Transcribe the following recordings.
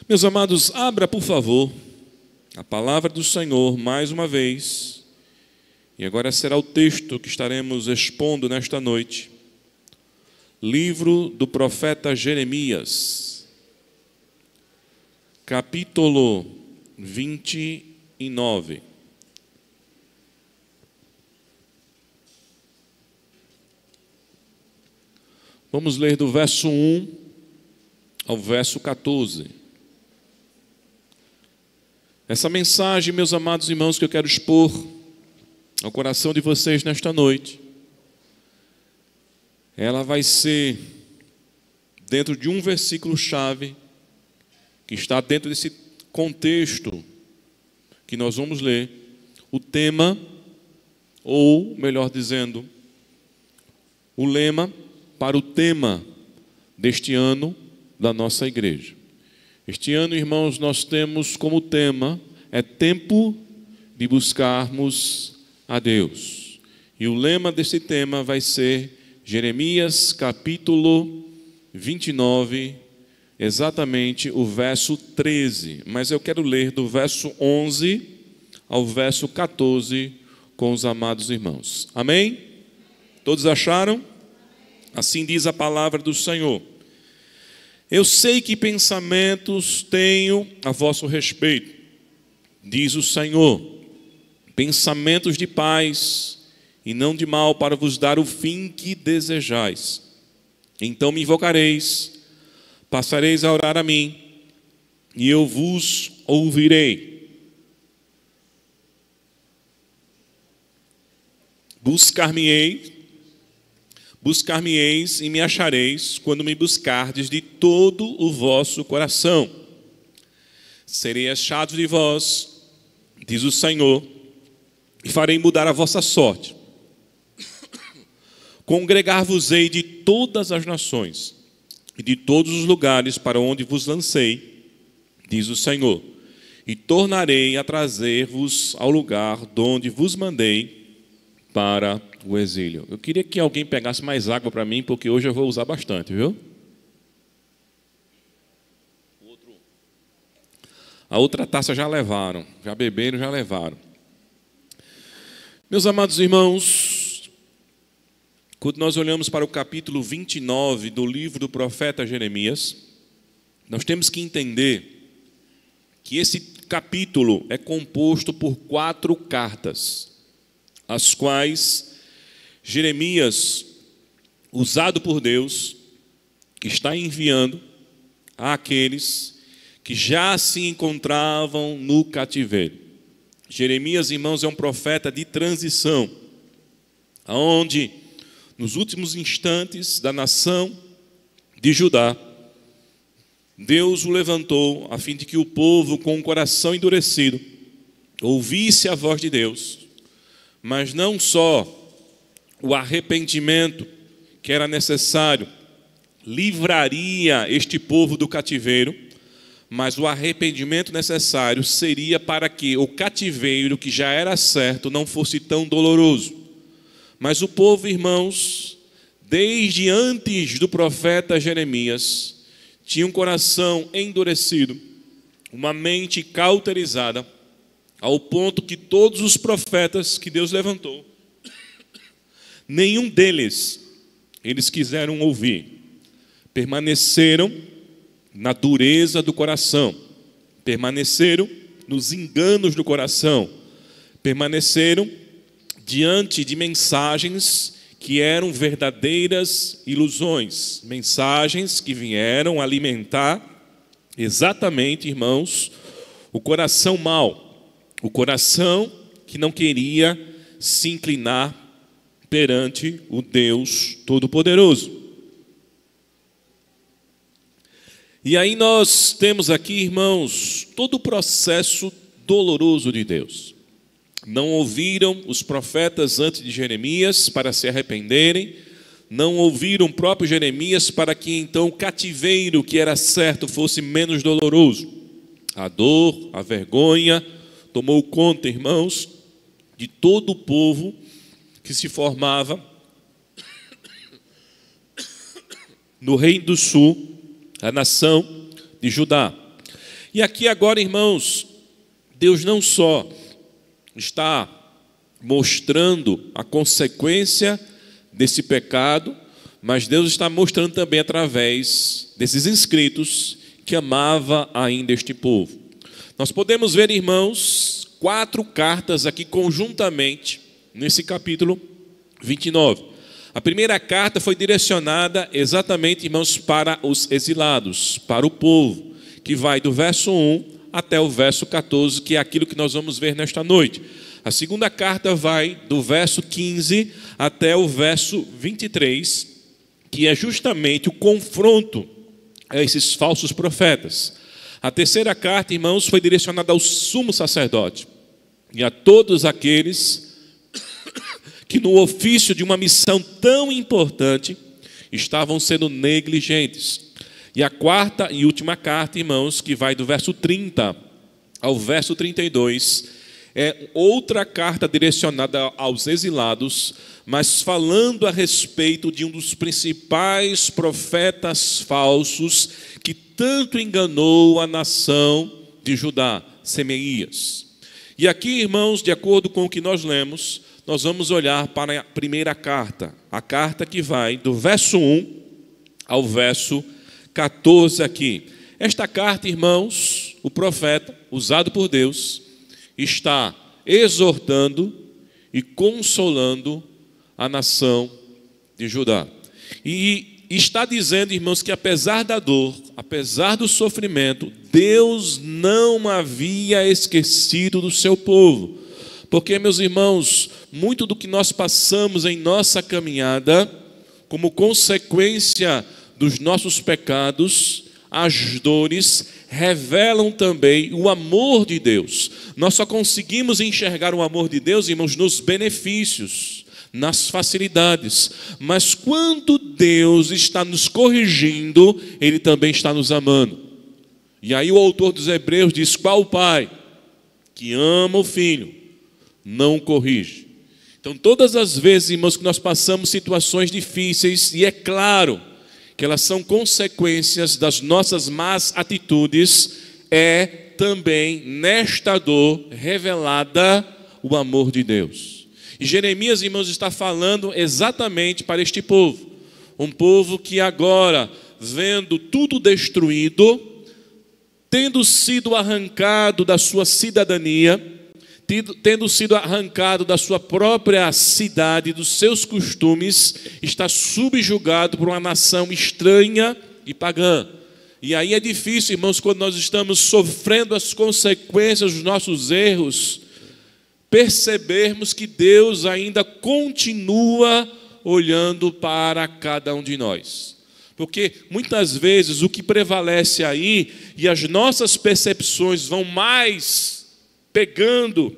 Meus amados, abra, por favor, a palavra do Senhor mais uma vez. E agora será o texto que estaremos expondo nesta noite. Livro do profeta Jeremias, capítulo 29. Vamos ler do verso 1 ao verso 14. Essa mensagem, meus amados irmãos, que eu quero expor ao coração de vocês nesta noite, ela vai ser dentro de um versículo-chave que está dentro desse contexto que nós vamos ler. O tema, ou melhor dizendo, o lema para o tema deste ano da nossa igreja. Este ano, irmãos, nós temos como tema, é tempo de buscarmos a Deus. E o lema desse tema vai ser Jeremias capítulo 29, exatamente o verso 13. Mas eu quero ler do verso 11 ao verso 14 com os amados irmãos. Amém? Todos acharam? Assim diz a palavra do Senhor. Eu sei que pensamentos tenho a vosso respeito, diz o Senhor, pensamentos de paz e não de mal, para vos dar o fim que desejais. Então me invocareis, passareis a orar a mim, e eu vos ouvirei. Buscar-me-eis e me achareis, quando me buscardes de todo o vosso coração. Serei achado de vós, diz o Senhor, e farei mudar a vossa sorte. Congregar-vos-ei de todas as nações, e de todos os lugares para onde vos lancei, diz o Senhor, e tornarei a trazer-vos ao lugar de onde vos mandei para o exílio. Eu queria que alguém pegasse mais água para mim, porque hoje eu vou usar bastante, viu? A outra taça já levaram, já beberam, já levaram. Meus amados irmãos, quando nós olhamos para o capítulo 29 do livro do profeta Jeremias, nós temos que entender que esse capítulo é composto por 4 cartas, as quais Jeremias, usado por Deus, está enviando àqueles que já se encontravam no cativeiro. Jeremias, irmãos, é um profeta de transição, onde, nos últimos instantes da nação de Judá, Deus o levantou a fim de que o povo, com o coração endurecido, ouvisse a voz de Deus, mas não só o arrependimento que era necessário livraria este povo do cativeiro, mas o arrependimento necessário seria para que o cativeiro, que já era certo, não fosse tão doloroso. Mas o povo, irmãos, desde antes do profeta Jeremias, tinha um coração endurecido, uma mente cauterizada, ao ponto que todos os profetas que Deus levantou, nenhum deles eles quiseram ouvir. Permaneceram na dureza do coração, permaneceram nos enganos do coração, permaneceram diante de mensagens que eram verdadeiras ilusões, mensagens que vieram alimentar exatamente, irmãos, o coração mau, o coração que não queria se inclinar perante o Deus Todo-Poderoso. E aí nós temos aqui, irmãos, todo o processo doloroso de Deus. Não ouviram os profetas antes de Jeremias para se arrependerem, não ouviram o próprio Jeremias para que então o cativeiro que era certo fosse menos doloroso. A dor, a vergonha tomou conta, irmãos, de todo o povo que se formava no Reino do Sul, a nação de Judá. E aqui agora, irmãos, Deus não só está mostrando a consequência desse pecado, mas Deus está mostrando também através desses inscritos que amava ainda este povo. Nós podemos ver, irmãos, 4 cartas aqui conjuntamente nesse capítulo 29. A primeira carta foi direcionada exatamente, irmãos, para os exilados, para o povo, que vai do verso 1 até o verso 14, que é aquilo que nós vamos ver nesta noite. A segunda carta vai do verso 15 até o verso 23, que é justamente o confronto a esses falsos profetas. A terceira carta, irmãos, foi direcionada ao sumo sacerdote e a todos aqueles que no ofício de uma missão tão importante estavam sendo negligentes. E a quarta e última carta, irmãos, que vai do verso 30 ao verso 32, é outra carta direcionada aos exilados, mas falando a respeito de um dos principais profetas falsos que tanto enganou a nação de Judá, Semeías. E aqui, irmãos, de acordo com o que nós lemos, nós vamos olhar para a primeira carta, a carta que vai do verso 1 ao verso 14 aqui. Esta carta, irmãos, o profeta, usado por Deus, está exortando e consolando a nação de Judá. E está dizendo, irmãos, que apesar da dor, apesar do sofrimento, Deus não havia esquecido do seu povo. Porque, meus irmãos, muito do que nós passamos em nossa caminhada, como consequência dos nossos pecados, as dores revelam também o amor de Deus. Nós só conseguimos enxergar o amor de Deus, irmãos, nos benefícios, nas facilidades. Mas quando Deus está nos corrigindo, Ele também está nos amando. E aí o autor dos Hebreus diz: qual o pai que ama o filho, não o corrige? Então todas as vezes, irmãos, que nós passamos situações difíceis, e é claro que elas são consequências das nossas más atitudes, é também nesta dor revelada o amor de Deus. E Jeremias, irmãos, está falando exatamente para este povo, um povo que agora, vendo tudo destruído, tendo sido arrancado da sua cidadania, tendo sido arrancado da sua própria cidade, dos seus costumes, está subjugado por uma nação estranha e pagã. E aí é difícil, irmãos, quando nós estamos sofrendo as consequências dos nossos erros, percebermos que Deus ainda continua olhando para cada um de nós. Porque muitas vezes o que prevalece aí, e as nossas percepções vão mais pegando,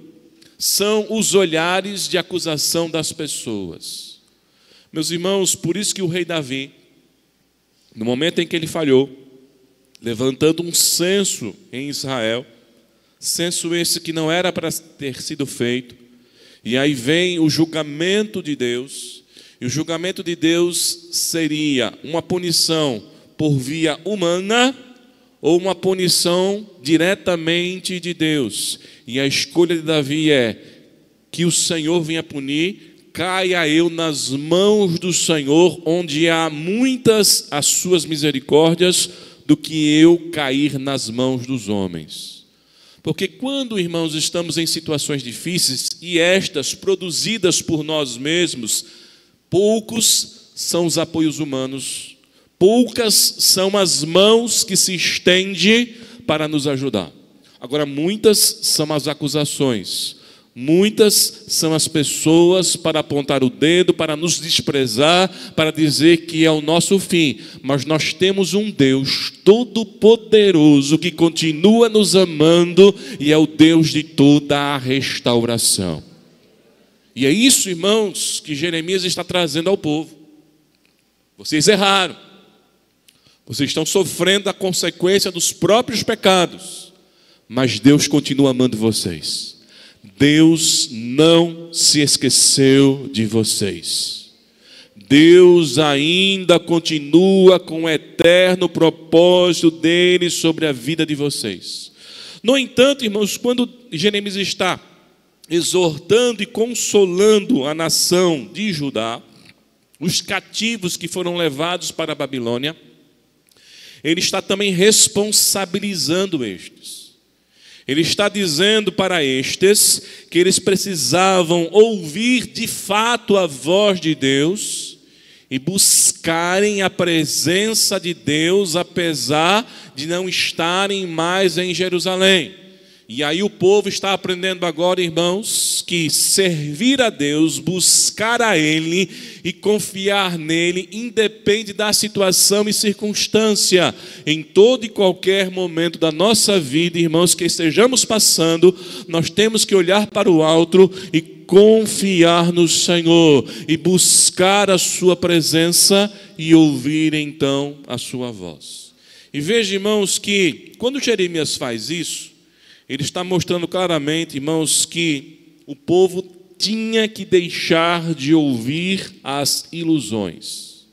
são os olhares de acusação das pessoas. Meus irmãos, por isso que o rei Davi, no momento em que ele falhou, levantando um censo em Israel, censo esse que não era para ter sido feito, e aí vem o julgamento de Deus, e o julgamento de Deus seria uma punição por via humana, ou uma punição diretamente de Deus. E a escolha de Davi é que o Senhor venha punir, caia eu nas mãos do Senhor, onde há muitas as suas misericórdias, do que eu cair nas mãos dos homens. Porque quando, irmãos, estamos em situações difíceis, e estas produzidas por nós mesmos, poucos são os apoios humanos, poucas são as mãos que se estendem para nos ajudar. Agora, muitas são as acusações, muitas são as pessoas para apontar o dedo, para nos desprezar, para dizer que é o nosso fim. Mas nós temos um Deus todo-poderoso que continua nos amando e é o Deus de toda a restauração. E é isso, irmãos, que Jeremias está trazendo ao povo. Vocês erraram. Vocês estão sofrendo a consequência dos próprios pecados, mas Deus continua amando vocês. Deus não se esqueceu de vocês. Deus ainda continua com o eterno propósito dele sobre a vida de vocês. No entanto, irmãos, quando Jeremias está exortando e consolando a nação de Judá, os cativos que foram levados para a Babilônia, ele está também responsabilizando estes. Ele está dizendo para estes que eles precisavam ouvir de fato a voz de Deus e buscarem a presença de Deus, apesar de não estarem mais em Jerusalém. E aí o povo está aprendendo agora, irmãos, que servir a Deus, buscar a Ele e confiar nele, independe da situação e circunstância. Em todo e qualquer momento da nossa vida, irmãos, que estejamos passando, nós temos que olhar para o alto e confiar no Senhor e buscar a sua presença e ouvir então a sua voz. E veja, irmãos, que quando Jeremias faz isso, ele está mostrando claramente, irmãos, que o povo tinha que deixar de ouvir as ilusões,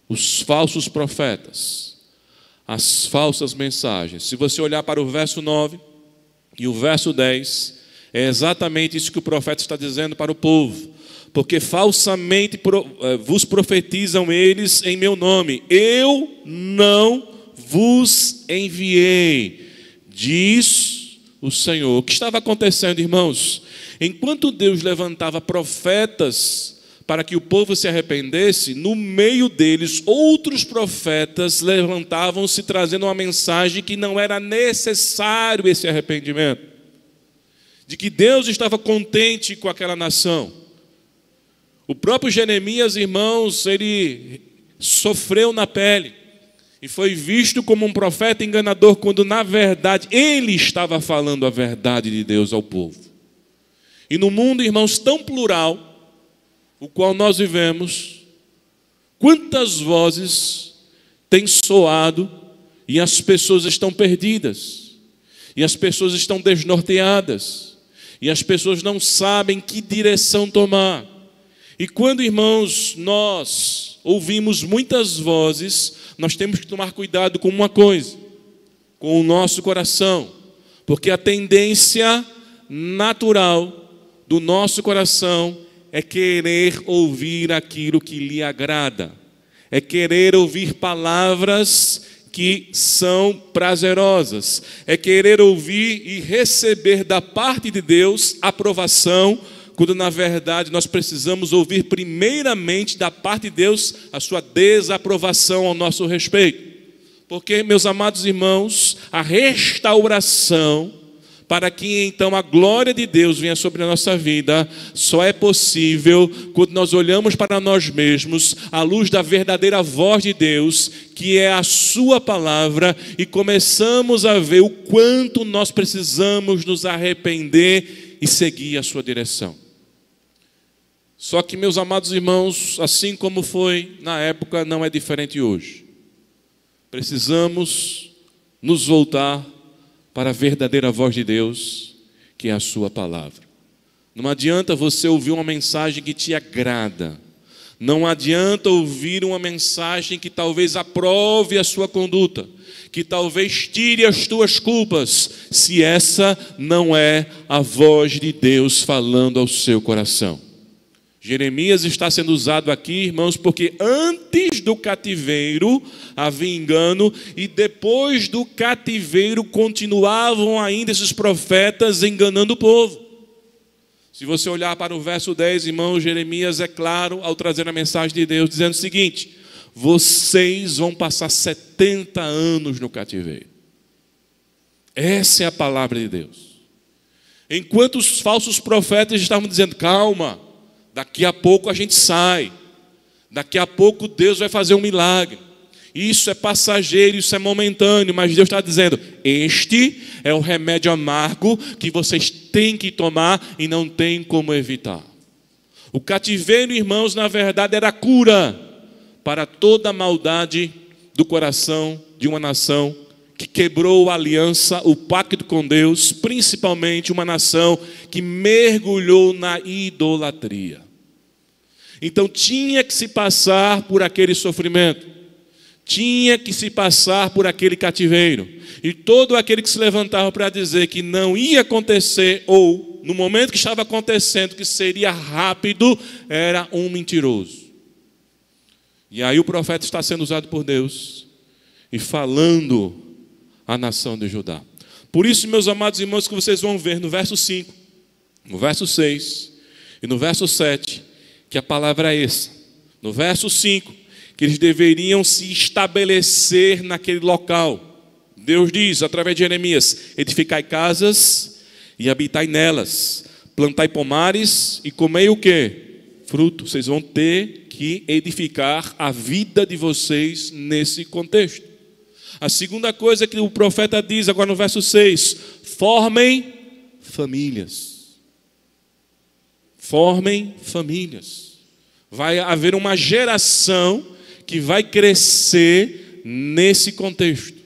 os falsos profetas, as falsas mensagens. Se você olhar para o verso 9 e o verso 10, é exatamente isso que o profeta está dizendo para o povo. Porque falsamente vos profetizam eles em meu nome. Eu não vos enviei, diz o Senhor. O que estava acontecendo, irmãos? Enquanto Deus levantava profetas para que o povo se arrependesse, no meio deles outros profetas levantavam-se trazendo uma mensagem que não era necessário esse arrependimento, de que Deus estava contente com aquela nação. O próprio Jeremias, irmãos, ele sofreu na pele e foi visto como um profeta enganador, quando na verdade ele estava falando a verdade de Deus ao povo. E no mundo, irmãos, tão plural, o qual nós vivemos, quantas vozes têm soado e as pessoas estão perdidas, e as pessoas estão desnorteadas, e as pessoas não sabem que direção tomar. E quando, irmãos, nós ouvimos muitas vozes, nós temos que tomar cuidado com uma coisa, com o nosso coração, porque a tendência natural do nosso coração é querer ouvir aquilo que lhe agrada, é querer ouvir palavras que são prazerosas, é querer ouvir e receber da parte de Deus aprovação, quando na verdade nós precisamos ouvir primeiramente da parte de Deus a sua desaprovação ao nosso respeito. Porque, meus amados irmãos, a restauração, para que então a glória de Deus venha sobre a nossa vida, só é possível quando nós olhamos para nós mesmos à luz da verdadeira voz de Deus, que é a sua palavra, e começamos a ver o quanto nós precisamos nos arrepender e seguir a sua direção. Só que, meus amados irmãos, assim como foi na época, não é diferente hoje. Precisamos nos voltar para a verdadeira voz de Deus, que é a sua palavra. Não adianta você ouvir uma mensagem que te agrada. Não adianta ouvir uma mensagem que talvez aprove a sua conduta, que talvez tire as tuas culpas, se essa não é a voz de Deus falando ao seu coração. Jeremias está sendo usado aqui, irmãos, porque antes do cativeiro havia engano, e depois do cativeiro continuavam ainda esses profetas enganando o povo. Se você olhar para o verso 10, irmãos, Jeremias é claro ao trazer a mensagem de Deus, dizendo o seguinte: vocês vão passar 70 anos no cativeiro. Essa é a palavra de Deus. Enquanto os falsos profetas estavam dizendo: calma, daqui a pouco a gente sai, daqui a pouco Deus vai fazer um milagre, isso é passageiro, isso é momentâneo, mas Deus está dizendo: este é o remédio amargo que vocês têm que tomar e não tem como evitar. O cativeiro, irmãos, na verdade era cura para toda a maldade do coração de uma nação que quebrou a aliança, o pacto com Deus, principalmente uma nação que mergulhou na idolatria. Então tinha que se passar por aquele sofrimento, tinha que se passar por aquele cativeiro. E todo aquele que se levantava para dizer que não ia acontecer, ou no momento que estava acontecendo, que seria rápido, era um mentiroso. E aí o profeta está sendo usado por Deus e falando à nação de Judá. Por isso, meus amados irmãos, que vocês vão ver no verso 5, no verso 6 e no verso 7, que a palavra é essa. No verso 5, que eles deveriam se estabelecer naquele local. Deus diz, através de Jeremias: edificai casas e habitai nelas, plantai pomares e comei o quê? Fruto. Vocês vão ter que edificar a vida de vocês nesse contexto. A segunda coisa que o profeta diz agora no verso 6: formem famílias. Formem famílias. Vai haver uma geração que vai crescer nesse contexto.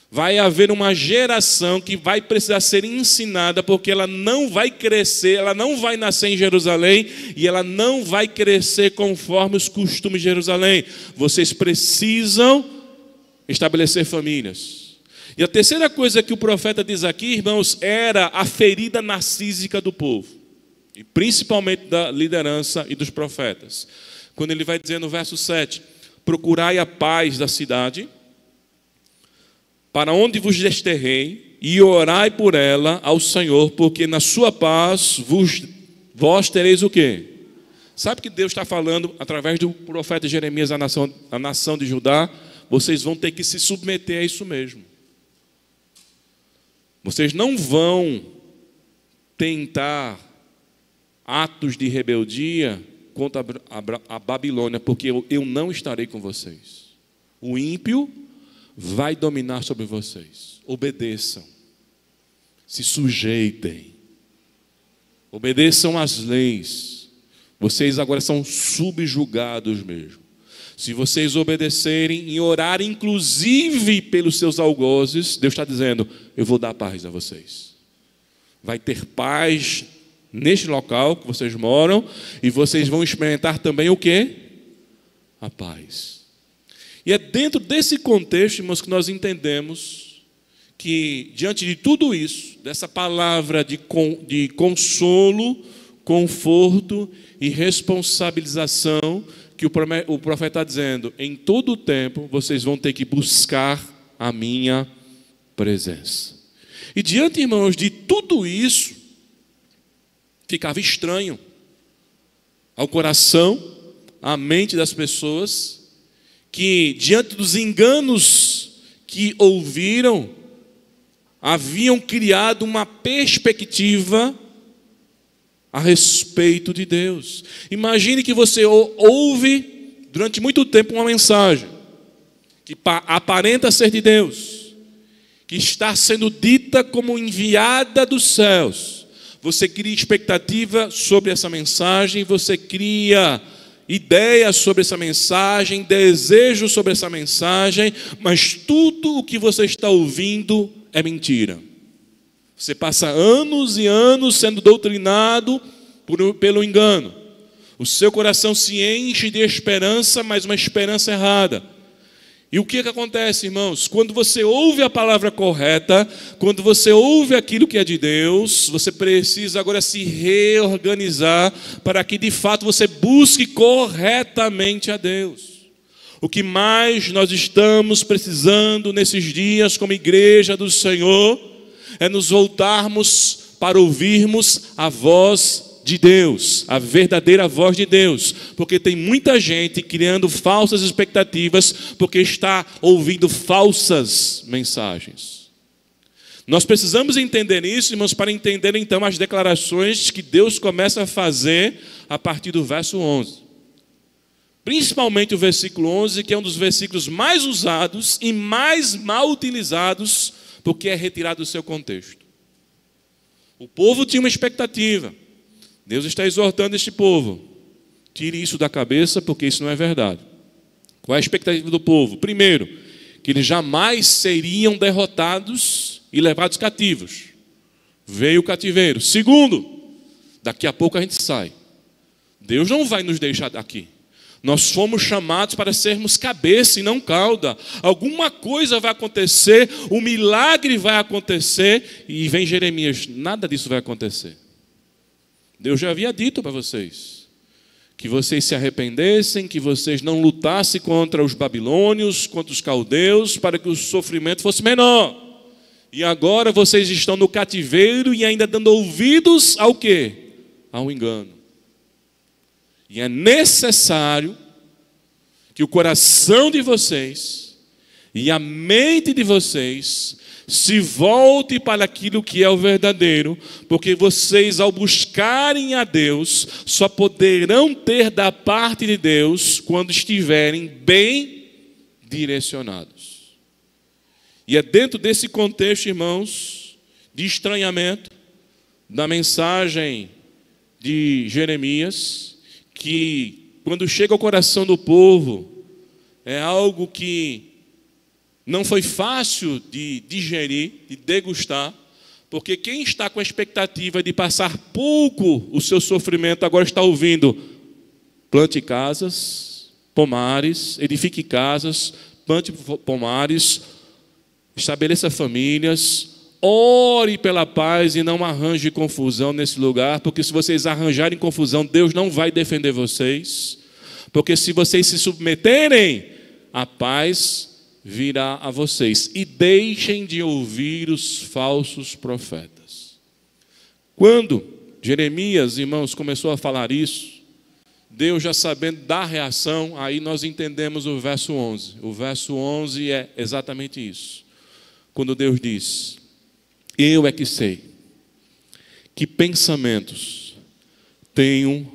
Vai haver uma geração que vai precisar ser ensinada, porque ela não vai crescer, ela não vai nascer em Jerusalém e ela não vai crescer conforme os costumes de Jerusalém. Vocês precisam estabelecer famílias. E a terceira coisa que o profeta diz aqui, irmãos, era a ferida narcísica do povo, e principalmente da liderança e dos profetas. Quando ele vai dizer no verso 7: procurai a paz da cidade, para onde vos desterrei, e orai por ela ao Senhor, porque na sua paz vós tereis o quê? Sabe que Deus está falando através do profeta Jeremias à nação de Judá? Vocês vão ter que se submeter a isso mesmo. Vocês não vão tentar atos de rebeldia contra a Babilônia, porque eu não estarei com vocês. O ímpio vai dominar sobre vocês. Obedeçam, se sujeitem, obedeçam às leis. Vocês agora são subjugados mesmo. Se vocês obedecerem e orarem, inclusive pelos seus algozes, Deus está dizendo: eu vou dar paz a vocês. Vai ter paz neste local que vocês moram, e vocês vão experimentar também o quê? A paz. E é dentro desse contexto, irmãos, que nós entendemos que, diante de tudo isso, dessa palavra de consolo, conforto e responsabilização, que o profeta está dizendo: em todo o tempo vocês vão ter que buscar a minha presença. E diante, irmãos, de tudo isso, ficava estranho ao coração, à mente das pessoas, que diante dos enganos que ouviram, haviam criado uma perspectiva a respeito de Deus. Imagine que você ouve durante muito tempo uma mensagem que aparenta ser de Deus, que está sendo dita como enviada dos céus. Você cria expectativa sobre essa mensagem, você cria ideias sobre essa mensagem, desejo sobre essa mensagem, mas tudo o que você está ouvindo é mentira. Você passa anos e anos sendo doutrinado pelo engano. O seu coração se enche de esperança, mas uma esperança errada. E o que acontece, irmãos? Quando você ouve a palavra correta, quando você ouve aquilo que é de Deus, você precisa agora se reorganizar para que de fato você busque corretamente a Deus. O que mais nós estamos precisando nesses dias como igreja do Senhor é nos voltarmos para ouvirmos a voz de Deus, a verdadeira voz de Deus, porque tem muita gente criando falsas expectativas, porque está ouvindo falsas mensagens. Nós precisamos entender isso, irmãos, para entender então as declarações que Deus começa a fazer a partir do verso 11. Principalmente o versículo 11, que é um dos versículos mais usados e mais mal utilizados, porque é retirado do seu contexto. O povo tinha uma expectativa. Deus está exortando este povo: tire isso da cabeça, porque isso não é verdade. Qual é a expectativa do povo? Primeiro, que eles jamais seriam derrotados e levados cativos. Veio o cativeiro. Segundo, daqui a pouco a gente sai. Deus não vai nos deixar aqui. Nós fomos chamados para sermos cabeça e não cauda. Alguma coisa vai acontecer, o milagre vai acontecer. E vem Jeremias, nada disso vai acontecer. Deus já havia dito para vocês que vocês se arrependessem, que vocês não lutassem contra os babilônios, contra os caldeus, para que o sofrimento fosse menor. E agora vocês estão no cativeiro e ainda dando ouvidos ao quê? Ao engano. E é necessário que o coração de vocês e a mente de vocês se volte para aquilo que é o verdadeiro, porque vocês, ao buscarem a Deus, só poderão ter da parte de Deus quando estiverem bem direcionados. E é dentro desse contexto, irmãos, de estranhamento, da mensagem de Jeremias, que quando chega ao coração do povo, é algo que não foi fácil de digerir, de degustar, porque quem está com a expectativa de passar pouco o seu sofrimento, agora está ouvindo: plante casas, pomares, edifique casas, plante pomares, estabeleça famílias, ore pela paz e não arranje confusão nesse lugar, porque se vocês arranjarem confusão, Deus não vai defender vocês, porque se vocês se submeterem, a paz virá a vocês. E deixem de ouvir os falsos profetas. Quando Jeremias, irmãos, começou a falar isso, Deus já sabendo da reação, aí nós entendemos o verso 11. O verso 11 é exatamente isso. Quando Deus diz: eu é que sei que pensamentos tenho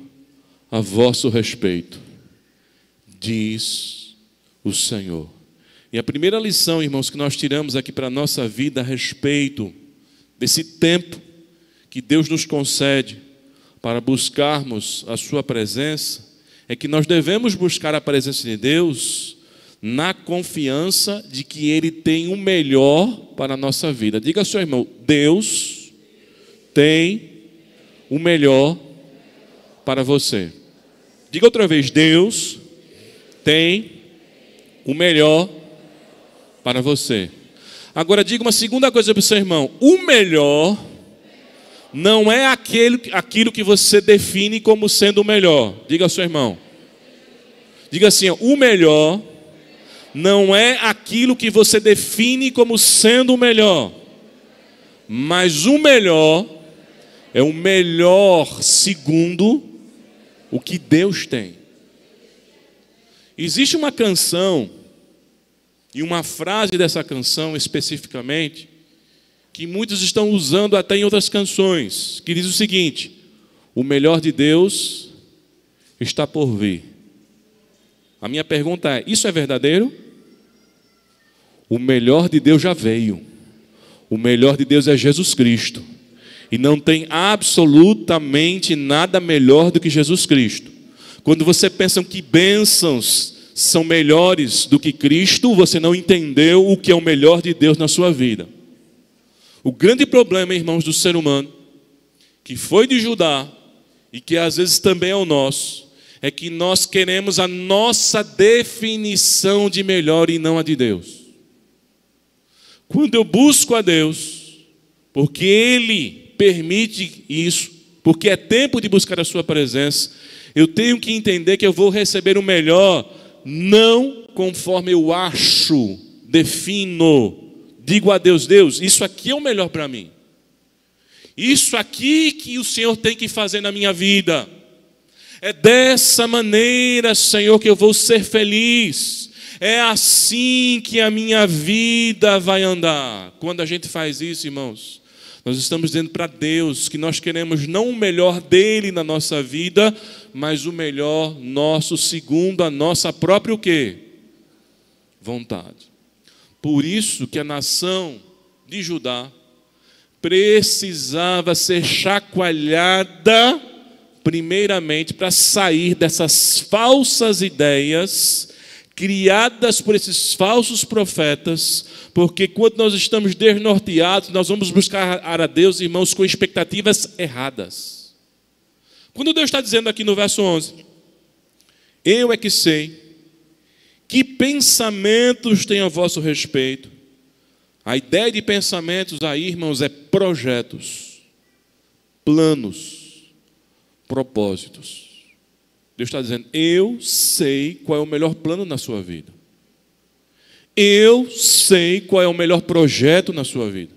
a vosso respeito, diz o Senhor. E a primeira lição, irmãos, que nós tiramos aqui para a nossa vida a respeito desse tempo que Deus nos concede para buscarmos a sua presença, é que nós devemos buscar a presença de Deus na confiança de que Ele tem o melhor para a nossa vida. Diga ao seu irmão: Deus tem o melhor para você. Diga outra vez: Deus tem o melhor para você. Agora diga uma segunda coisa para o seu irmão: o melhor não é aquilo que você define como sendo o melhor. Diga ao seu irmão. Diga assim: o melhor não é aquilo que você define como sendo o melhor, mas o melhor é o melhor segundo o que Deus tem. Existe uma canção, e uma frase dessa canção especificamente, que muitos estão usando até em outras canções, que diz o seguinte: o melhor de Deus está por vir. A minha pergunta é: isso é verdadeiro? O melhor de Deus já veio. O melhor de Deus é Jesus Cristo. E não tem absolutamente nada melhor do que Jesus Cristo. Quando você pensa que bênçãos são melhores do que Cristo, você não entendeu o que é o melhor de Deus na sua vida. O grande problema, irmãos, do ser humano, que foi de Judá e que às vezes também é o nosso, é que nós queremos a nossa definição de melhor e não a de Deus. Quando eu busco a Deus, porque Ele permite isso, porque é tempo de buscar a sua presença, eu tenho que entender que eu vou receber o melhor, não conforme eu acho, defino. Digo a Deus: Deus, isso aqui é o melhor para mim. Isso aqui que o Senhor tem que fazer na minha vida. É dessa maneira, Senhor, que eu vou ser feliz. É assim que a minha vida vai andar. Quando a gente faz isso, irmãos, nós estamos dizendo para Deus que nós queremos não o melhor dele na nossa vida, mas o melhor nosso segundo a nossa própria o quê? Vontade. Por isso que a nação de Judá precisava ser chacoalhada primeiramente para sair dessas falsas ideias criadas por esses falsos profetas, porque quando nós estamos desnorteados, nós vamos buscar a Deus, irmãos, com expectativas erradas. Quando Deus está dizendo aqui no verso 11, eu é que sei que pensamentos tenho a vosso respeito. A ideia de pensamentos aí, irmãos, é projetos, planos, propósitos. Deus está dizendo, eu sei qual é o melhor plano na sua vida. Eu sei qual é o melhor projeto na sua vida.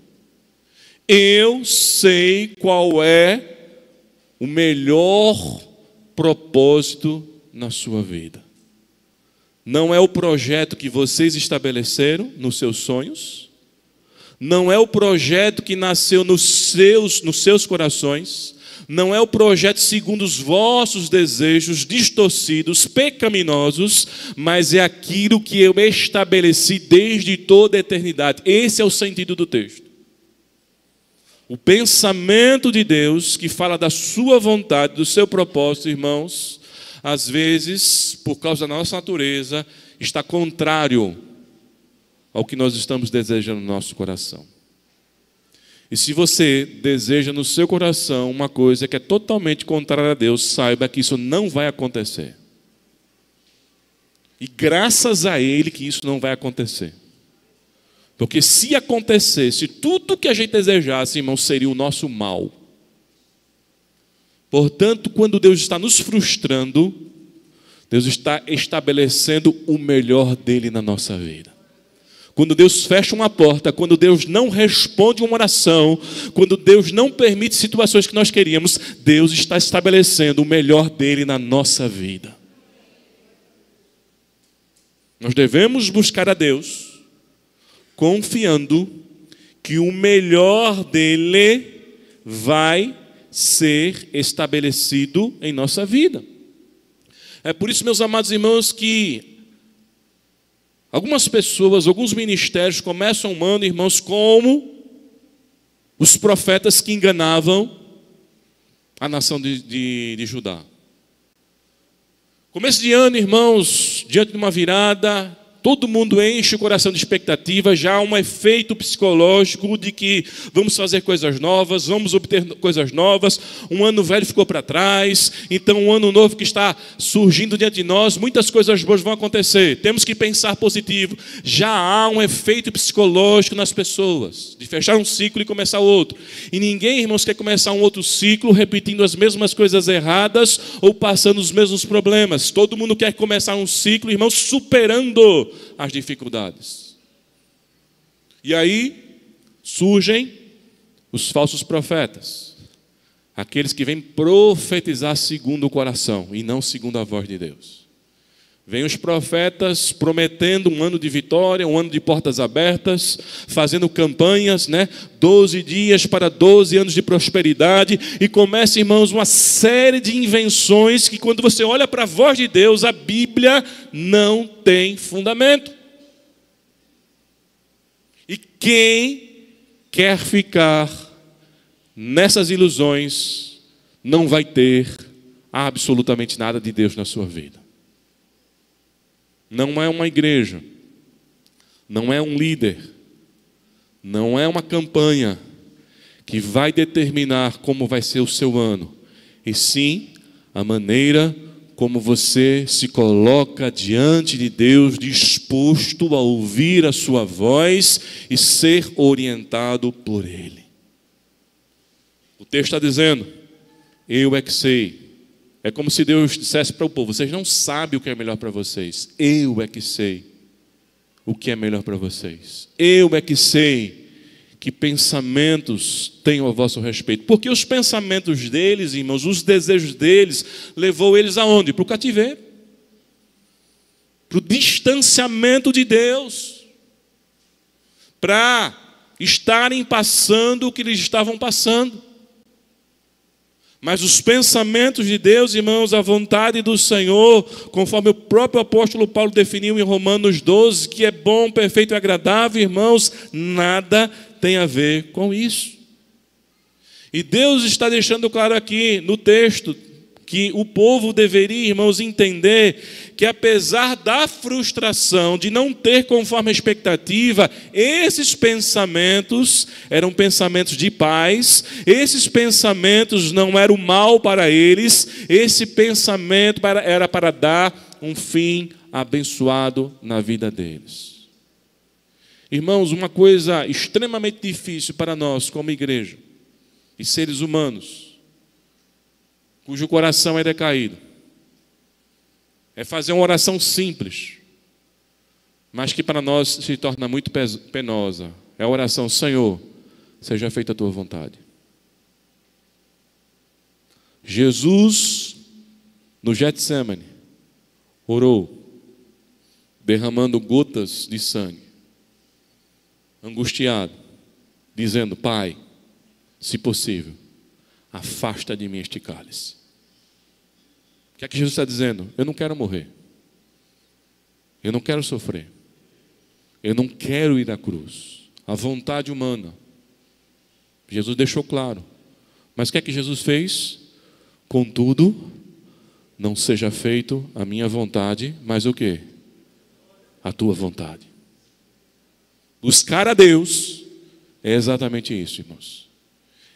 Eu sei qual é o melhor propósito na sua vida. Não é o projeto que vocês estabeleceram nos seus sonhos, não é o projeto que nasceu nos seus corações, não é o projeto segundo os vossos desejos distorcidos, pecaminosos, mas é aquilo que eu estabeleci desde toda a eternidade. Esse é o sentido do texto. O pensamento de Deus que fala da sua vontade, do seu propósito, irmãos, às vezes, por causa da nossa natureza, está contrário ao que nós estamos desejando no nosso coração. E se você deseja no seu coração uma coisa que é totalmente contrária a Deus, saiba que isso não vai acontecer. E graças a Ele que isso não vai acontecer. Porque se acontecesse, tudo que a gente desejasse, irmão, seria o nosso mal. Portanto, quando Deus está nos frustrando, Deus está estabelecendo o melhor dele na nossa vida. Quando Deus fecha uma porta, quando Deus não responde uma oração, quando Deus não permite situações que nós queríamos, Deus está estabelecendo o melhor dele na nossa vida. Nós devemos buscar a Deus, confiando que o melhor dele vai ser estabelecido em nossa vida. É por isso, meus amados irmãos, que algumas pessoas, alguns ministérios começam um ano, irmãos, como os profetas que enganavam a nação de Judá. Começo de ano, irmãos, diante de uma virada, todo mundo enche o coração de expectativa, já há um efeito psicológico de que vamos fazer coisas novas, vamos obter coisas novas, um ano velho ficou para trás, então um ano novo que está surgindo diante de nós, muitas coisas boas vão acontecer, temos que pensar positivo. Já há um efeito psicológico nas pessoas, de fechar um ciclo e começar outro. E ninguém, irmãos, quer começar um outro ciclo repetindo as mesmas coisas erradas ou passando os mesmos problemas. Todo mundo quer começar um ciclo, irmãos, superando as dificuldades. E aí surgem os falsos profetas, aqueles que vêm profetizar segundo o coração e não segundo a voz de Deus. Vêm os profetas prometendo um ano de vitória, um ano de portas abertas, fazendo campanhas, 12 dias para 12 anos de prosperidade, e começa, irmãos, uma série de invenções que, quando você olha para a voz de Deus, a Bíblia não tem fundamento. E quem quer ficar nessas ilusões não vai ter absolutamente nada de Deus na sua vida. Não é uma igreja, não é um líder, não é uma campanha que vai determinar como vai ser o seu ano, e sim a maneira como você se coloca diante de Deus, disposto a ouvir a sua voz e ser orientado por Ele. O texto está dizendo, eu é que sei. É como se Deus dissesse para o povo, vocês não sabem o que é melhor para vocês. Eu é que sei o que é melhor para vocês. Eu é que sei que pensamentos tenho a vosso respeito. Porque os pensamentos deles, irmãos, os desejos deles, levou eles aonde? Para o cativeiro. Para o distanciamento de Deus. Para estarem passando o que eles estavam passando. Mas os pensamentos de Deus, irmãos, a vontade do Senhor, conforme o próprio apóstolo Paulo definiu em Romanos 12, que é bom, perfeito e agradável, irmãos, nada tem a ver com isso. E Deus está deixando claro aqui no texto, que o povo deveria, irmãos, entender que apesar da frustração de não ter conforme a expectativa, esses pensamentos eram pensamentos de paz, esses pensamentos não eram mal para eles, esse pensamento era para dar um fim abençoado na vida deles. Irmãos, uma coisa extremamente difícil para nós como igreja e seres humanos, cujo coração é decaído, é fazer uma oração simples, mas que para nós se torna muito penosa. É a oração: Senhor, seja feita a tua vontade. Jesus, no Getsemane, orou, derramando gotas de sangue, angustiado, dizendo: Pai, se possível, afasta de mim este cálice. O que é que Jesus está dizendo? Eu não quero morrer. Eu não quero sofrer. Eu não quero ir à cruz. A vontade humana. Jesus deixou claro. Mas o que é que Jesus fez? Contudo, não seja feito a minha vontade, mas o quê? A tua vontade. Buscar a Deus é exatamente isso, irmãos.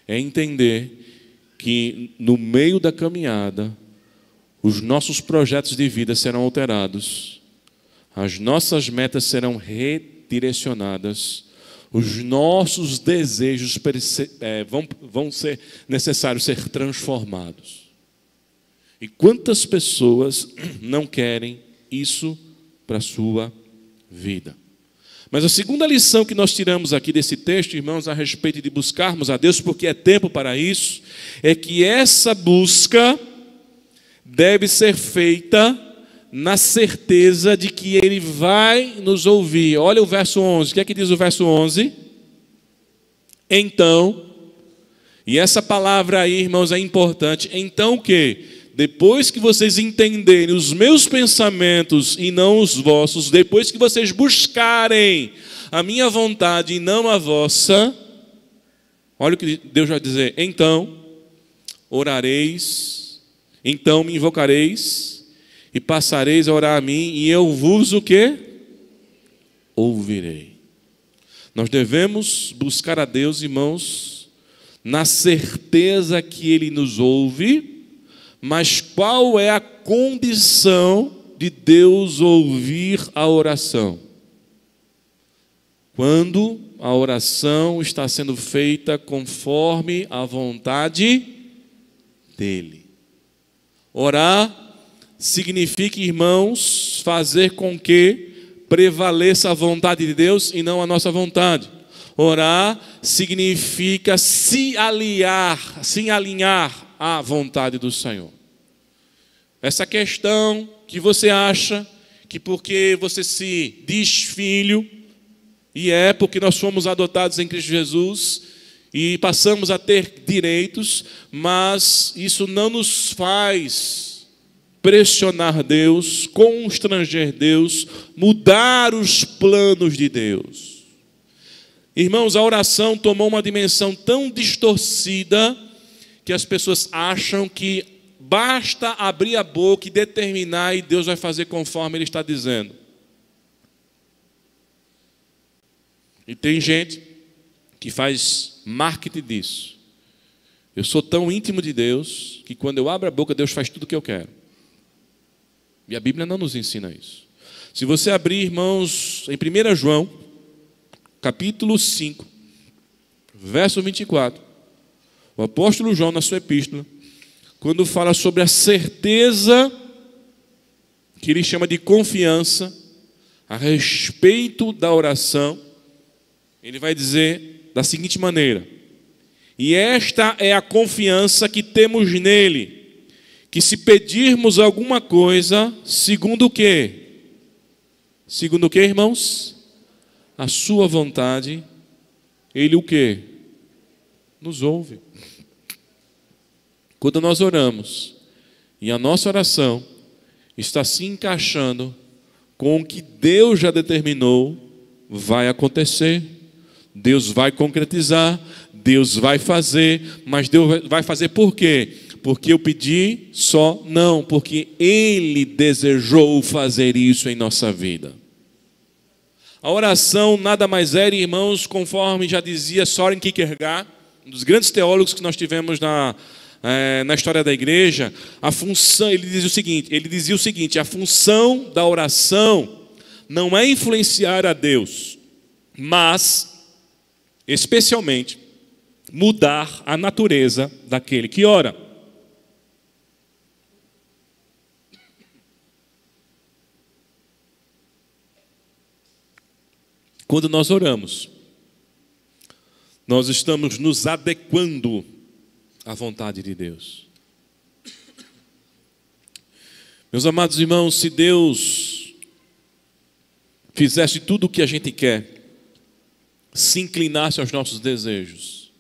É entender que no meio da caminhada, os nossos projetos de vida serão alterados, as nossas metas serão redirecionadas, os nossos desejos vão ser necessários ser transformados. E quantas pessoas não querem isso para a sua vida? Mas a segunda lição que nós tiramos aqui desse texto, irmãos, a respeito de buscarmos a Deus, porque é tempo para isso, é que essa busca deve ser feita na certeza de que Ele vai nos ouvir. Olha o verso 11, o que é que diz o verso 11? Então, e essa palavra aí, irmãos, é importante. Então o quê? Depois que vocês entenderem os meus pensamentos e não os vossos, depois que vocês buscarem a minha vontade e não a vossa, olha o que Deus vai dizer: então orareis, então me invocareis e passareis a orar a mim, e eu vos o quê? Ouvirei. Nós devemos buscar a Deus, irmãos, na certeza que Ele nos ouve. Mas qual é a condição de Deus ouvir a oração? Quando a oração está sendo feita conforme a vontade dEle. Orar significa, irmãos, fazer com que prevaleça a vontade de Deus e não a nossa vontade. Orar significa se alinhar à vontade do Senhor. Essa questão que você acha que porque você se diz filho, e é porque nós fomos adotados em Cristo Jesus e passamos a ter direitos, mas isso não nos faz pressionar Deus, constranger Deus, mudar os planos de Deus. Irmãos, a oração tomou uma dimensão tão distorcida que as pessoas acham que basta abrir a boca e determinar e Deus vai fazer conforme Ele está dizendo. E tem gente que faz marketing disso. Eu sou tão íntimo de Deus que quando eu abro a boca, Deus faz tudo o que eu quero. E a Bíblia não nos ensina isso. Se você abrir, irmãos, em 1 João, capítulo 5, verso 24, o apóstolo João, na sua epístola, quando fala sobre a certeza, que ele chama de confiança, a respeito da oração, ele vai dizer da seguinte maneira: e esta é a confiança que temos nele, que se pedirmos alguma coisa, segundo o quê? Segundo o quê, irmãos? A sua vontade, Ele o quê? Nos ouve. Quando nós oramos, e a nossa oração está se encaixando com o que Deus já determinou, vai acontecer. Deus vai concretizar, Deus vai fazer, mas Deus vai fazer por quê? Porque eu pedi só? Não, porque Ele desejou fazer isso em nossa vida. A oração nada mais era, irmãos, conforme já dizia Søren Kierkegaard, um dos grandes teólogos que nós tivemos na história da igreja, a função, ele dizia o seguinte: a função da oração não é influenciar a Deus, mas, especialmente, mudar a natureza daquele que ora. Quando nós oramos, nós estamos nos adequando à vontade de Deus. Meus amados irmãos, se Deus fizesse tudo o que a gente quer, se inclinasse aos nossos desejos,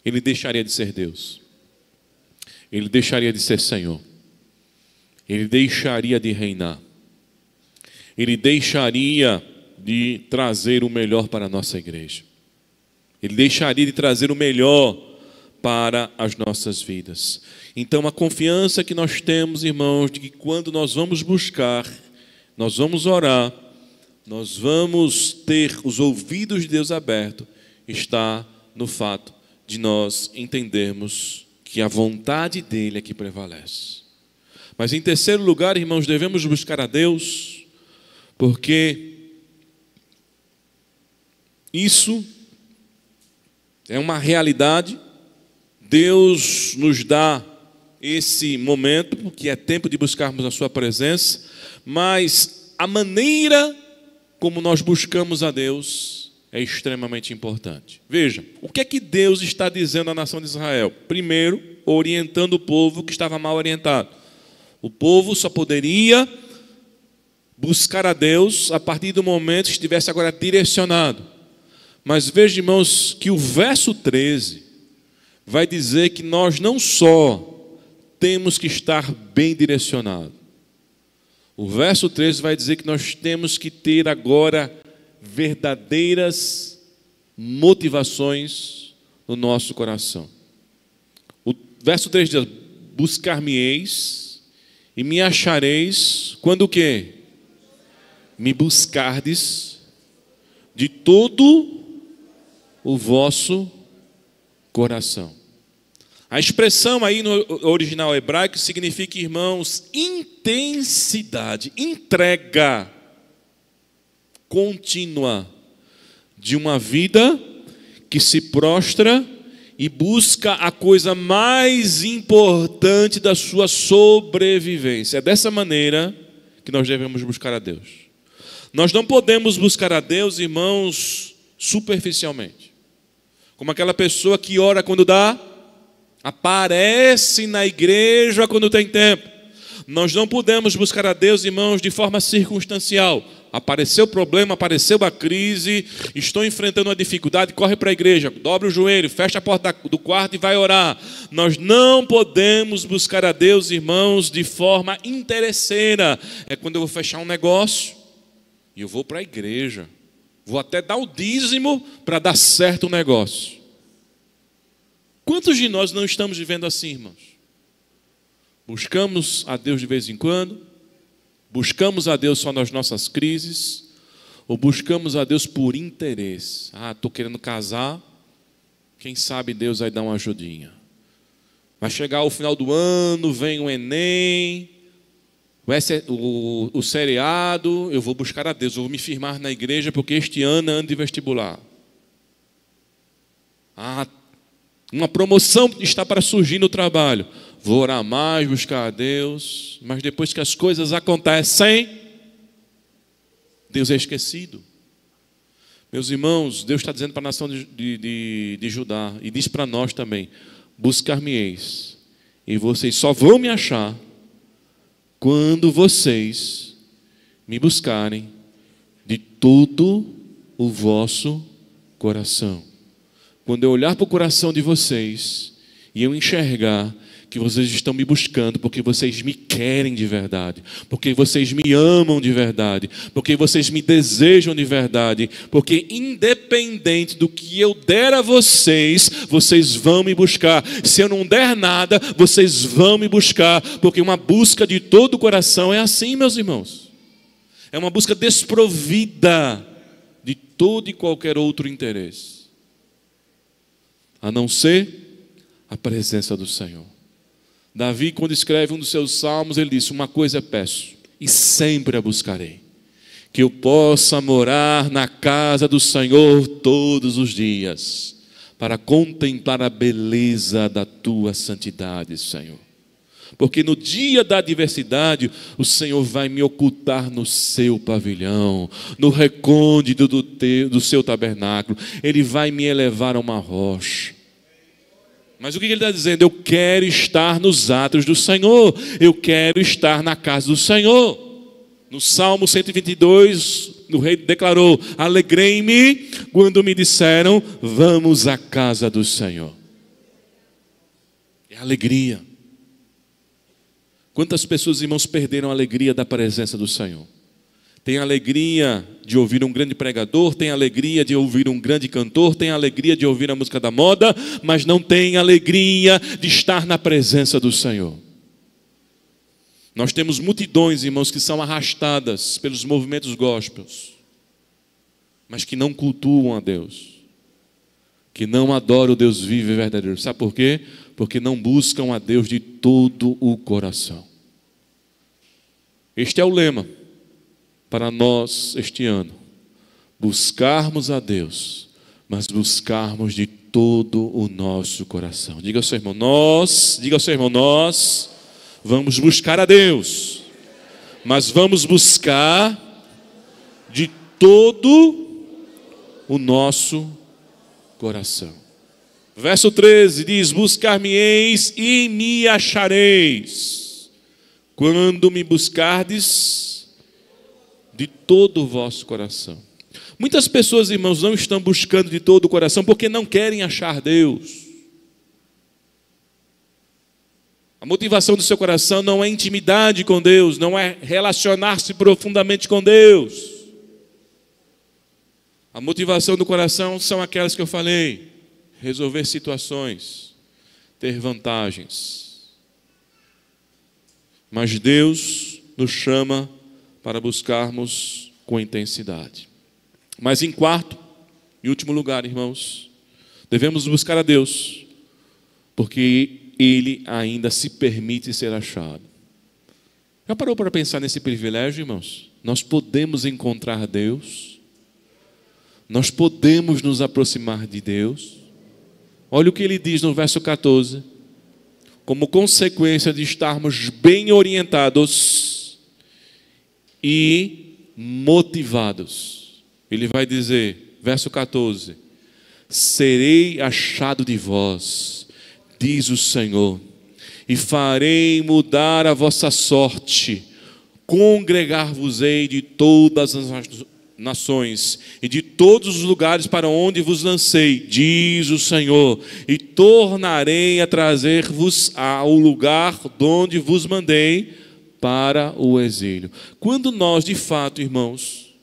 Ele deixaria de ser Deus. Ele deixaria de ser Senhor. Ele deixaria de reinar. Ele deixaria de trazer o melhor para a nossa igreja. Ele deixaria de trazer o melhor para as nossas vidas. Então, a confiança que nós temos, irmãos, de que quando nós vamos buscar, nós vamos orar, nós vamos ter os ouvidos de Deus abertos, está no fato de nós entendermos que a vontade dEle é que prevalece. Mas em terceiro lugar, irmãos, devemos buscar a Deus, porque isso é uma realidade. Deus nos dá esse momento, porque é tempo de buscarmos a sua presença, mas a maneira como nós buscamos a Deus é extremamente importante. Veja, o que é que Deus está dizendo à nação de Israel? Primeiro, orientando o povo que estava mal orientado. O povo só poderia buscar a Deus a partir do momento que estivesse agora direcionado. Mas veja, irmãos, que o verso 13 vai dizer que nós não só temos que estar bem direcionados. O verso 13 vai dizer que nós temos que ter agora verdadeiras motivações no nosso coração. O verso 3 diz: buscar-me-eis e me achareis quando o quê? Me buscardes de todo o vosso coração. A expressão aí no original hebraico significa, irmãos, intensidade, entrega contínua de uma vida que se prostra e busca a coisa mais importante da sua sobrevivência. É dessa maneira que nós devemos buscar a Deus. Nós não podemos buscar a Deus, irmãos, superficialmente. Como aquela pessoa que ora quando dá, aparece na igreja quando tem tempo. Nós não podemos buscar a Deus, irmãos, de forma circunstancial. Apareceu o problema, apareceu a crise, estou enfrentando uma dificuldade, corre para a igreja, dobra o joelho, fecha a porta do quarto e vai orar. Nós não podemos buscar a Deus, irmãos, de forma interesseira. É quando eu vou fechar um negócio e eu vou para a igreja. Vou até dar o dízimo para dar certo o negócio. Quantos de nós não estamos vivendo assim, irmãos? Buscamos a Deus de vez em quando, buscamos a Deus só nas nossas crises, ou buscamos a Deus por interesse. Estou querendo casar, quem sabe Deus vai dar uma ajudinha. Vai chegar o final do ano, vem o Enem, o seriado, eu vou buscar a Deus, eu vou me firmar na igreja, porque este ano é ano de vestibular. Uma promoção está para surgir no trabalho. Vou orar mais, buscar a Deus, mas depois que as coisas acontecem, Deus é esquecido. Meus irmãos, Deus está dizendo para a nação de Judá, e diz para nós também: buscar-me-eis, e vocês só vão me achar quando vocês me buscarem de todo o vosso coração. Quando eu olhar para o coração de vocês e eu enxergar Porque vocês estão me buscando, porque vocês me querem de verdade, porque vocês me amam de verdade, porque vocês me desejam de verdade, porque independente do que eu der a vocês, vocês vão me buscar. Se eu não der nada, vocês vão me buscar, porque uma busca de todo o coração é assim, meus irmãos. É uma busca desprovida de todo e qualquer outro interesse, a não ser a presença do Senhor. Davi, quando escreve um dos seus salmos, ele disse: uma coisa peço, e sempre a buscarei, que eu possa morar na casa do Senhor todos os dias, para contemplar a beleza da tua santidade, Senhor. Porque no dia da adversidade, o Senhor vai me ocultar no seu pavilhão, no recôndito do seu tabernáculo. Ele vai me elevar a uma rocha. Mas o que ele está dizendo? Eu quero estar nos átrios do Senhor. Eu quero estar na casa do Senhor. No Salmo 122, o rei declarou: alegrei-me quando me disseram, vamos à casa do Senhor. É alegria. Quantas pessoas, irmãos, perderam a alegria da presença do Senhor? Tem alegria de ouvir um grande pregador, tem alegria de ouvir um grande cantor, tem alegria de ouvir a música da moda, mas não tem alegria de estar na presença do Senhor. Nós temos multidões, irmãos, que são arrastadas pelos movimentos gospels, mas que não cultuam a Deus, que não adoram o Deus vivo e verdadeiro. Sabe por quê? Porque não buscam a Deus de todo o coração. Este é o lema para nós este ano: buscarmos a Deus, mas buscarmos de todo o nosso coração. Diga ao seu irmão, nós vamos buscar a Deus, mas vamos buscar de todo o nosso coração. Verso 13 diz: buscar-me-eis e me achareis, quando me buscardes de todo o vosso coração. Muitas pessoas, irmãos, não estão buscando de todo o coração porque não querem achar Deus. A motivação do seu coração não é intimidade com Deus, não é relacionar-se profundamente com Deus. A motivação do coração são aquelas que eu falei: resolver situações, ter vantagens. Mas Deus nos chama para buscarmos com intensidade. Mas em quarto e último lugar, irmãos, devemos buscar a Deus, porque Ele ainda se permite ser achado. Já parou para pensar nesse privilégio, irmãos? Nós podemos encontrar Deus, nós podemos nos aproximar de Deus. Olha o que ele diz no verso 14: como consequência de estarmos bem orientados e motivados. Ele vai dizer, verso 14: serei achado de vós, diz o Senhor, e farei mudar a vossa sorte, congregar-vos-ei de todas as nações e de todos os lugares para onde vos lancei, diz o Senhor, e tornarei a trazer-vos ao lugar de onde vos mandei para o exílio. Quando nós, de fato, irmãos,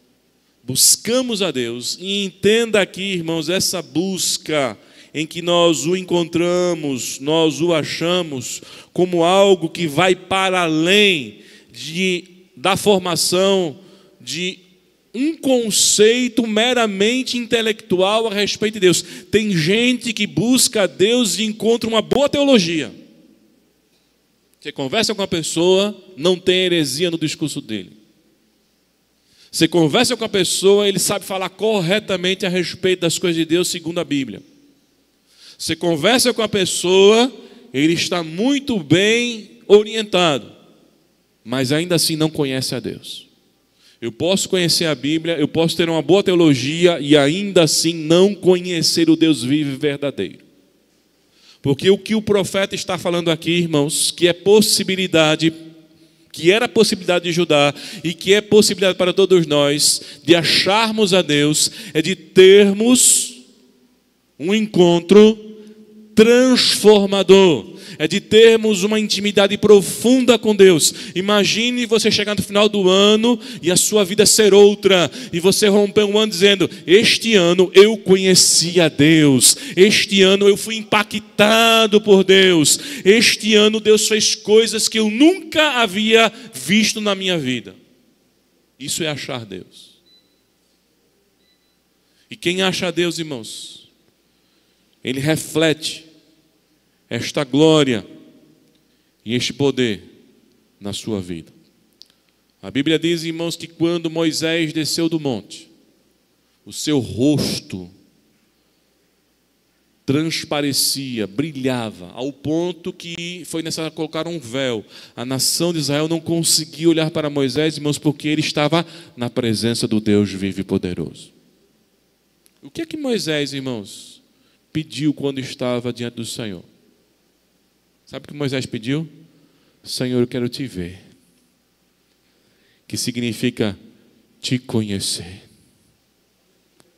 buscamos a Deus, e entenda aqui, irmãos, essa busca em que nós o encontramos, nós o achamos como algo que vai para além da formação de um conceito meramente intelectual a respeito de Deus. Tem gente que busca a Deus e encontra uma boa teologia. Você conversa com a pessoa, não tem heresia no discurso dele. Você conversa com a pessoa, ele sabe falar corretamente a respeito das coisas de Deus segundo a Bíblia. Você conversa com a pessoa, ele está muito bem orientado, mas ainda assim não conhece a Deus. Eu posso conhecer a Bíblia, eu posso ter uma boa teologia e ainda assim não conhecer o Deus vivo e verdadeiro. Porque o que o profeta está falando aqui, irmãos, que é possibilidade, que era possibilidade de Judá e que é possibilidade para todos nós de acharmos a Deus, é de termos um encontro transformador, é de termos uma intimidade profunda com Deus. Imagine você chegar no final do ano e a sua vida ser outra, e você romper um ano dizendo: este ano eu conheci a Deus, este ano eu fui impactado por Deus, este ano Deus fez coisas que eu nunca havia visto na minha vida. Isso é achar Deus. E quem acha Deus, irmãos, ele reflete esta glória e este poder na sua vida. A Bíblia diz, irmãos, que quando Moisés desceu do monte, o seu rosto transparecia, brilhava, ao ponto que foi necessário colocar um véu. A nação de Israel não conseguia olhar para Moisés, irmãos, porque ele estava na presença do Deus vivo e poderoso. O que é que Moisés, irmãos, pediu quando estava diante do Senhor? Sabe o que Moisés pediu? Senhor, eu quero te ver. Que significa te conhecer.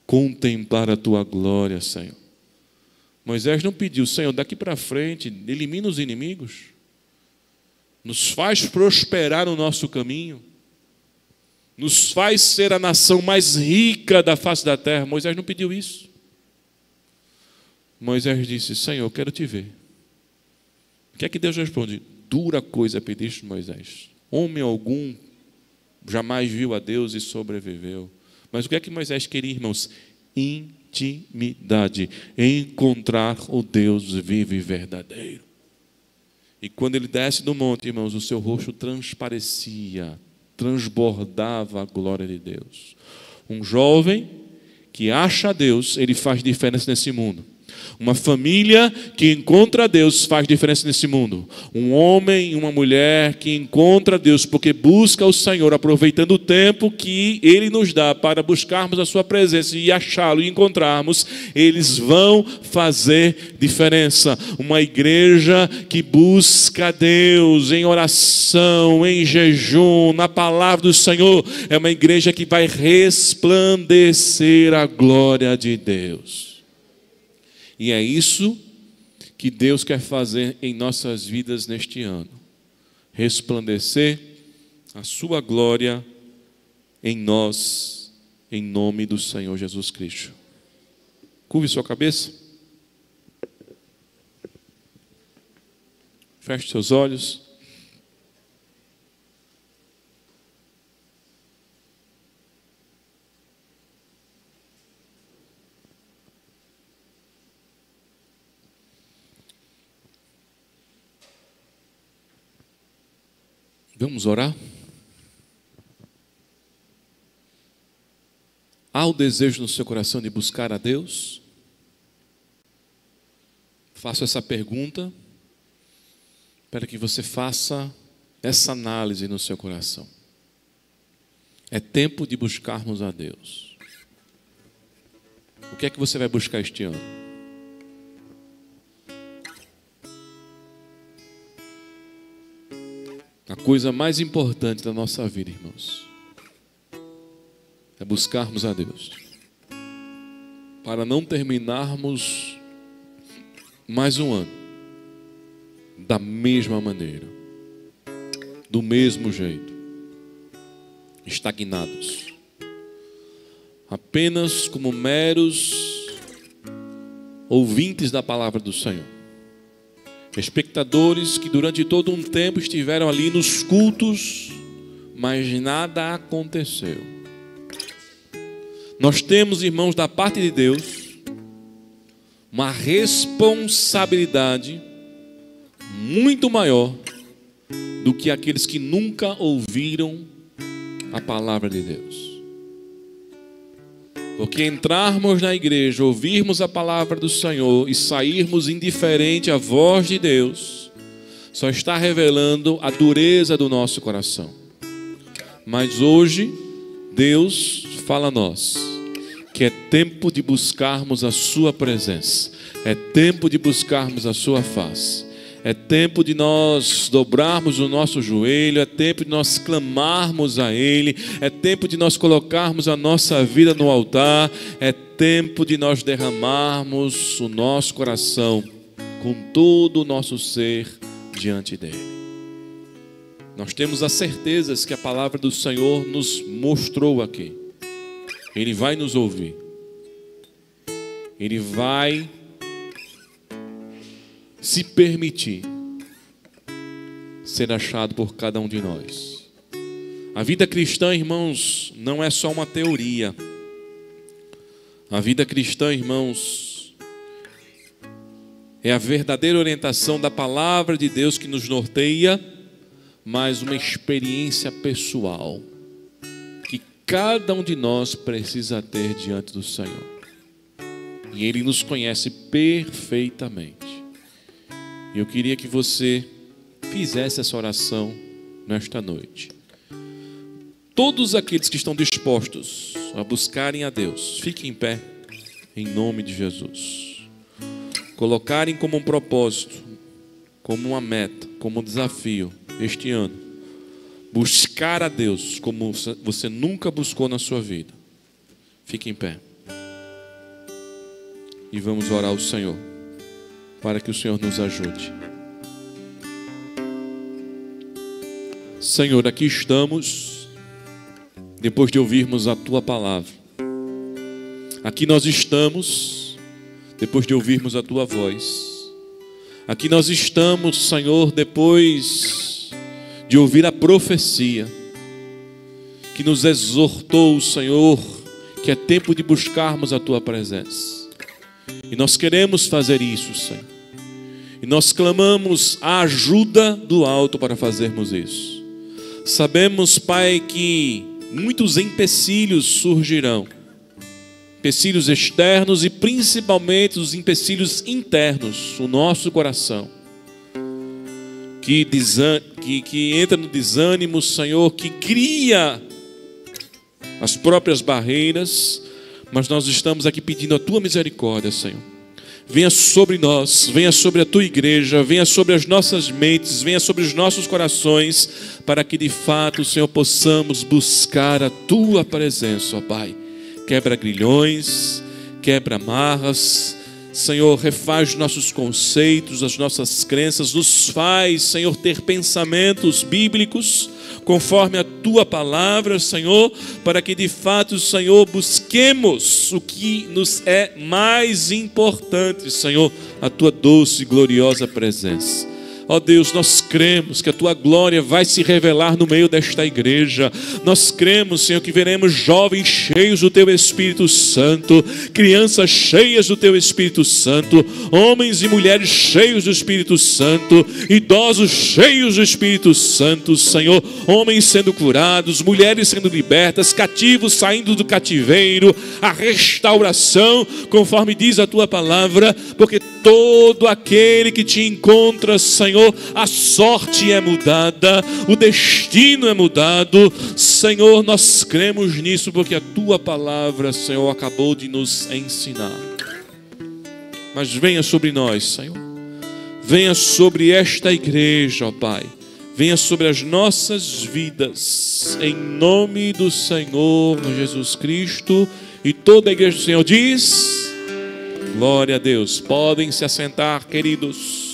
Contemplar a tua glória, Senhor. Moisés não pediu: Senhor, daqui para frente, elimina os inimigos. Nos faz prosperar no nosso caminho. Nos faz ser a nação mais rica da face da terra. Moisés não pediu isso. Moisés disse: Senhor, eu quero te ver. O que é que Deus responde? Dura coisa pediste, Moisés. Homem algum jamais viu a Deus e sobreviveu. Mas o que é que Moisés queria, irmãos? Intimidade. Encontrar o Deus vivo e verdadeiro. E quando ele desce do monte, irmãos, o seu rosto transparecia, transbordava a glória de Deus. Um jovem que acha Deus, ele faz diferença nesse mundo. Uma família que encontra Deus faz diferença nesse mundo. Um homem e uma mulher que encontra Deus porque busca o Senhor, aproveitando o tempo que Ele nos dá para buscarmos a sua presença e achá-lo e encontrarmos, eles vão fazer diferença. Uma igreja que busca Deus em oração, em jejum, na palavra do Senhor, é uma igreja que vai resplandecer a glória de Deus. E é isso que Deus quer fazer em nossas vidas neste ano. Resplandecer a sua glória em nós, em nome do Senhor Jesus Cristo. Curve sua cabeça. Feche seus olhos. Vamos orar? Há o desejo no seu coração de buscar a Deus? Faço essa pergunta para que você faça essa análise no seu coração. É tempo de buscarmos a Deus. O que é que você vai buscar este ano? A coisa mais importante da nossa vida, irmãos, é buscarmos a Deus, para não terminarmos mais um ano da mesma maneira, do mesmo jeito, estagnados, apenas como meros ouvintes da palavra do Senhor. Espectadores que durante todo um tempo estiveram ali nos cultos, mas nada aconteceu. Nós temos, irmãos, da parte de Deus, uma responsabilidade muito maior do que aqueles que nunca ouviram a palavra de Deus. Porque entrarmos na igreja, ouvirmos a palavra do Senhor e sairmos indiferente à voz de Deus, só está revelando a dureza do nosso coração. Mas hoje, Deus fala a nós que é tempo de buscarmos a sua presença, é tempo de buscarmos a sua face. É tempo de nós dobrarmos o nosso joelho, é tempo de nós clamarmos a Ele, é tempo de nós colocarmos a nossa vida no altar, é tempo de nós derramarmos o nosso coração com todo o nosso ser diante dele. Nós temos as certezas que a palavra do Senhor nos mostrou aqui. Ele vai nos ouvir. Ele vai se permitir ser achado por cada um de nós. A vida cristã, irmãos, não é só uma teoria. A vida cristã, irmãos, é a verdadeira orientação da palavra de Deus que nos norteia, mas uma experiência pessoal que cada um de nós precisa ter diante do Senhor. E Ele nos conhece perfeitamente. E eu queria que você fizesse essa oração nesta noite. Todos aqueles que estão dispostos a buscarem a Deus, fiquem em pé, em nome de Jesus. Colocarem como um propósito, como uma meta, como um desafio este ano, buscar a Deus como você nunca buscou na sua vida. Fique em pé. E vamos orar ao Senhor, para que o Senhor nos ajude. Senhor, aqui estamos, depois de ouvirmos a Tua palavra. Aqui nós estamos, depois de ouvirmos a Tua voz. Aqui nós estamos, Senhor, depois de ouvir a profecia que nos exortou, Senhor, que é tempo de buscarmos a Tua presença. E nós queremos fazer isso, Senhor. E nós clamamos a ajuda do alto para fazermos isso. Sabemos, Pai, que muitos empecilhos surgirão. Empecilhos externos e principalmente os empecilhos internos, o nosso coração. Que entra no desânimo, Senhor, que cria as próprias barreiras. Mas nós estamos aqui pedindo a Tua misericórdia, Senhor. Venha sobre nós, venha sobre a Tua igreja, venha sobre as nossas mentes, venha sobre os nossos corações, para que de fato, Senhor, possamos buscar a Tua presença, ó Pai. Quebra grilhões, quebra amarras, Senhor, refaz os nossos conceitos, as nossas crenças, nos faz, Senhor, ter pensamentos bíblicos, conforme a Tua palavra, Senhor, para que de fato, Senhor, busquemos o que nos é mais importante, Senhor, a Tua doce e gloriosa presença. Ó Deus, nós cremos que a Tua glória vai se revelar no meio desta igreja. Nós cremos, Senhor, que veremos jovens cheios do Teu Espírito Santo, crianças cheias do Teu Espírito Santo, homens e mulheres cheios do Espírito Santo, idosos cheios do Espírito Santo, Senhor, homens sendo curados, mulheres sendo libertas, cativos saindo do cativeiro, a restauração, conforme diz a Tua palavra, porque todo aquele que Te encontra, Senhor, a sorte é mudada, o destino é mudado. Senhor, nós cremos nisso porque a Tua palavra, Senhor, acabou de nos ensinar. Mas venha sobre nós, Senhor. Venha sobre esta igreja, ó Pai. Venha sobre as nossas vidas, em nome do Senhor Jesus Cristo. E toda a igreja do Senhor diz: glória a Deus. Podem se assentar, queridos.